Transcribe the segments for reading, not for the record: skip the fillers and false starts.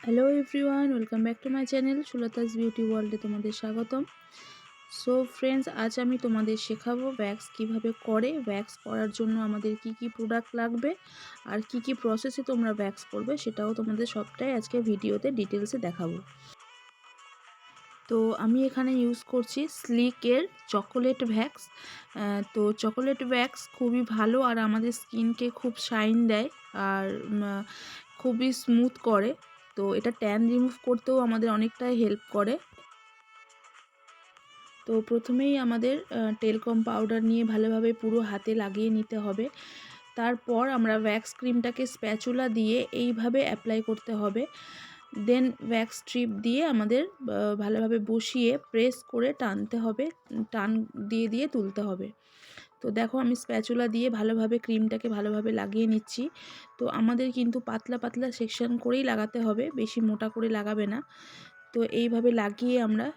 Hello everyone, welcome back to my channel সুলতাস beauty ওয়ার্ল্ডে তোমাদের স্বাগতম। সো ফ্রেন্ডস, আজ আমি তোমাদের শেখাবো ওয়্যাক্স কিভাবে করে। ওয়্যাক্স করার জন্য আমাদের কি কি প্রোডাক্ট লাগবে আর কি কি প্রসেসে তোমরা ওয়্যাক্স করবে সেটাও তোমাদের সবটাই আজকে ভিডিওতে ডিটেলসে দেখাবো। তো আমি এখানে ইউজ করছি স্লিকের চকোলেট ভ্যাক্স। তো চকোলেট ভ্যাক্স খুবই ভালো আর আমাদের স্কিনকে খুব শাইন দেয় আর খুবই স্মুথ করে। তো এটা ট্যান রিমুভ করতেও আমাদের অনেকটাই হেল্প করে। তো প্রথমেই আমাদের টেলকম পাউডার নিয়ে ভালোভাবে পুরো হাতে লাগিয়ে নিতে হবে। তারপর আমরা ওয়্যাক্স ক্রিমটাকে স্প্যাচুলা দিয়ে এইভাবে অ্যাপ্লাই করতে হবে। দেন ওয়্যাক্স স্ট্রিপ দিয়ে আমাদের ভালোভাবে বসিয়ে প্রেস করে টানতে হবে, টান দিয়ে দিয়ে তুলতে হবে। তো দেখো আমি স্প্যাচুলা দিয়ে ভালোভাবে ক্রিমটাকে ভালোভাবে লাগিয়ে নিচ্ছি। তো আমাদের কিন্তু পাতলা পাতলা সেকশন করেই লাগাতে হবে, বেশি মোটা করে লাগাবে না। তো এইভাবে লাগিয়ে আমরা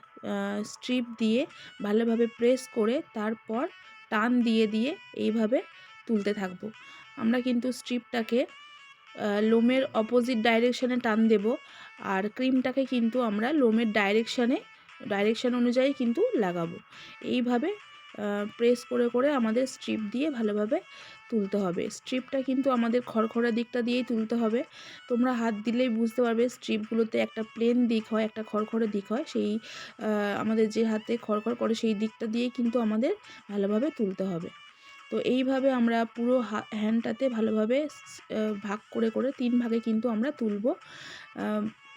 স্ট্রিপ দিয়ে ভালোভাবে প্রেস করে তারপর টান দিয়ে দিয়ে এইভাবে তুলতে থাকবো। আমরা কিন্তু স্ট্রিপটাকে লোমের অপোজিট ডাইরেকশানে টান দেব আর ক্রিমটাকে কিন্তু আমরা লোমের ডাইরেকশান অনুযায়ী কিন্তু লাগাবো। এইভাবে প্রেস করে করে আমাদের স্ট্রিপ দিয়ে ভালোভাবে তুলতে হবে। স্ট্রিপটা কিন্তু আমাদের খড়খড়া দিকটা দিয়েই তুলতে হবে। তোমরা হাত দিলেই বুঝতে পারবে স্ট্রিপগুলোতে একটা প্লেন দিক হয়, একটা খড়খড়ে দিক হয়। সেই আমাদের যে হাতে খড়খড় করে সেই দিকটা দিয়েই কিন্তু আমাদের ভালোভাবে তুলতে হবে। তো এইভাবে আমরা পুরো হ্যান্ডটাতে ভালোভাবে ভাগ করে করে 3 ভাগে কিন্তু আমরা তুলব।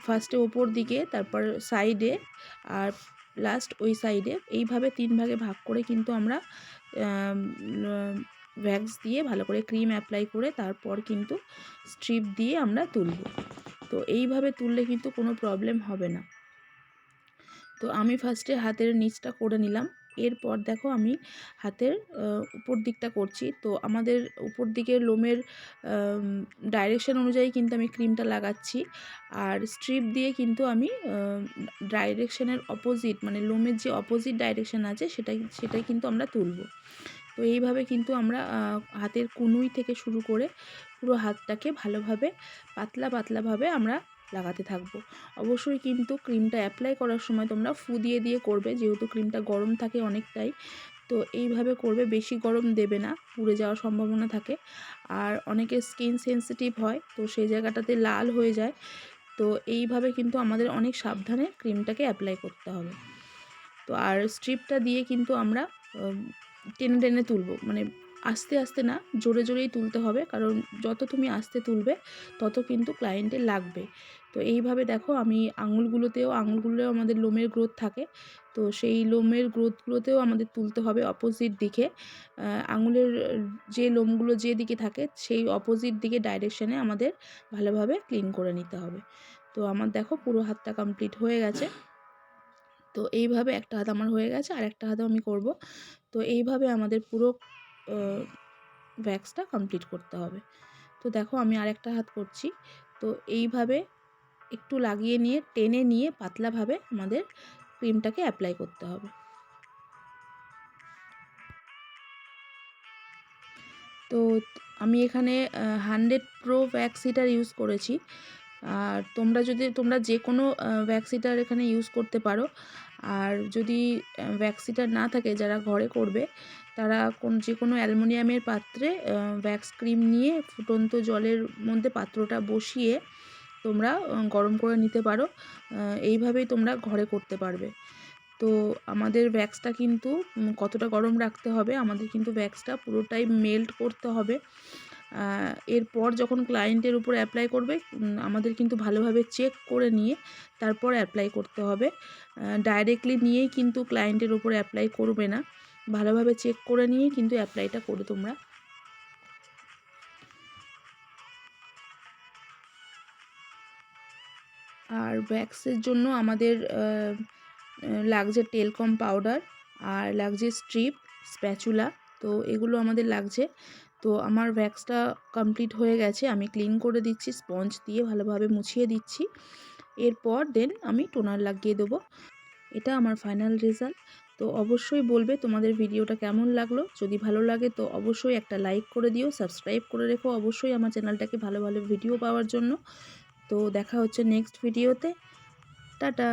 ফার্স্টে ওপর দিকে, তারপর সাইডে আর লাস্ট ওই সাইডে, এইভাবে 3 ভাগে ভাগ করে কিন্তু আমরা ওয়্যাক্স দিয়ে ভালো করে ক্রিম অ্যাপ্লাই করে তারপর কিন্তু স্ট্রিপ দিয়ে আমরা তুলব। তো এইভাবে তুললে কিন্তু কোনো প্রবলেম হবে না। তো আমি ফার্স্টে হাতের নিচটা করে নিলাম। এরপর দেখো আমি হাতের উপর দিকটা করছি। তো আমাদের উপর দিকের লোমের ডাইরেকশন অনুযায়ী কিন্তু আমি ক্রিমটা লাগাচ্ছি আর স্ট্রিপ দিয়ে কিন্তু আমি ডাইরেকশনের অপোজিট, মানে লোমের যে অপোজিট ডাইরেকশন আছে সেটাই কিন্তু আমরা তুলব। তো এইভাবে কিন্তু আমরা হাতের কনুই থেকে শুরু করে পুরো হাতটাকে ভালোভাবে পাতলা পাতলাভাবে আমরা লাগাতে থাকবো। অবশ্যই কিন্তু ক্রিমটা অ্যাপ্লাই করার সময় তোমরা ফু দিয়ে দিয়ে করবে, যেহেতু ক্রিমটা গরম থাকে অনেকটাই। তো এইভাবে করবে, বেশি গরম দেবে না, পুড়ে যাওয়ার সম্ভাবনা থাকে। আর অনেকের স্কিন সেনসিটিভ হয়, তো সেই জায়গাটাতে লাল হয়ে যায়। তো এইভাবে কিন্তু আমাদের অনেক সাবধানে ক্রিমটাকে অ্যাপ্লাই করতে হবে। তো আর স্ট্রিপটা দিয়ে কিন্তু আমরা টেনে টেনে তুলব, মানে আস্তে আস্তে না, জোরে জোরেই তুলতে হবে, কারণ যত তুমি আস্তে তুলবে তত কিন্তু ক্লায়েন্টের লাগবে। তো এইভাবে দেখো আমি আঙুলগুলোও আমাদের লোমের গ্রোথ থাকে। তো সেই লোমের গ্রোথগুলোতেও আমাদের তুলতে হবে অপোজিট দিকে। আঙুলের যে লোমগুলো যে দিকে থাকে সেই অপোজিট দিকে ডাইরেকশানে আমাদের ভালোভাবে ক্লিন করে নিতে হবে। তো আমার দেখো পুরো হাতটা কমপ্লিট হয়ে গেছে। তো এইভাবে একটা হাত আমার হয়ে গেছে, আর একটা হাতেও আমি করব। তো এইভাবে আমাদের পুরো ওয়্যাক্সটা কমপ্লিট করতে হবে। তো দেখো আমি আরেকটা হাত করছি। তো এইভাবে একটু লাগিয়ে নিয়ে টেনে নিয়ে পাতলাভাবে আমাদের ক্রিমটাকে অ্যাপ্লাই করতে হবে। তো আমি এখানে 100 প্রো ওয়্যাক্স হিটার ইউজ করেছি। আর তোমরা যে কোনো ওয়্যাক্স হিটার এখানে ইউজ করতে পারো। আর যদি ওয়্যাক্স হিটার না থাকে, যারা ঘরে করবে তারা যে কোনো অ্যালুমিনিয়ামের পাত্রে ওয়্যাক্স ক্রিম নিয়ে ফুটন্ত জলের মধ্যে পাত্রটা বসিয়ে তোমরা গরম করে নিতে পারো। এইভাবেই তোমরা ঘরে করতে পারবে। তো আমাদের ওয়্যাক্সটা কিন্তু কতটা গরম রাখতে হবে, আমাদের কিন্তু ওয়্যাক্সটা পুরোটাই মেল্ট করতে হবে। এরপর যখন ক্লায়েন্টের উপর অ্যাপ্লাই করবে আমাদের কিন্তু ভালোভাবে চেক করে নিয়ে তারপর অ্যাপ্লাই করতে হবে। ডাইরেক্টলি নিয়েই কিন্তু ক্লায়েন্টের উপর অ্যাপ্লাই করবে না, ভালোভাবে চেক করে নিয়েই কিন্তু অ্যাপ্লাইটা করো তোমরা। আর ওয়্যাক্সের জন্য আমাদের লাগছে টেলকম পাউডার আর লাগছে স্ট্রিপ, স্প্যাচুলা। তো এগুলো আমাদের লাগছে। তো আমার ওয়্যাক্সটা কমপ্লিট হয়ে গেছে, আমি ক্লিন করে দিচ্ছি, স্পঞ্জ দিয়ে ভালোভাবে মুছিয়ে দিচ্ছি। এরপর দেন আমি টোনার লাগিয়ে দেবো। এটা আমার ফাইনাল রেজাল্ট। তো অবশ্যই বলবে তোমাদের ভিডিওটা কেমন লাগলো। যদি ভালো লাগে তো অবশ্যই একটা লাইক করে দিও, সাবস্ক্রাইব করে রেখো অবশ্যই আমার চ্যানেলটাকে ভালো ভালো ভিডিও পাওয়ার জন্য। তো তো দেখা হচ্ছে নেক্সট ভিডিওতে। টাটা।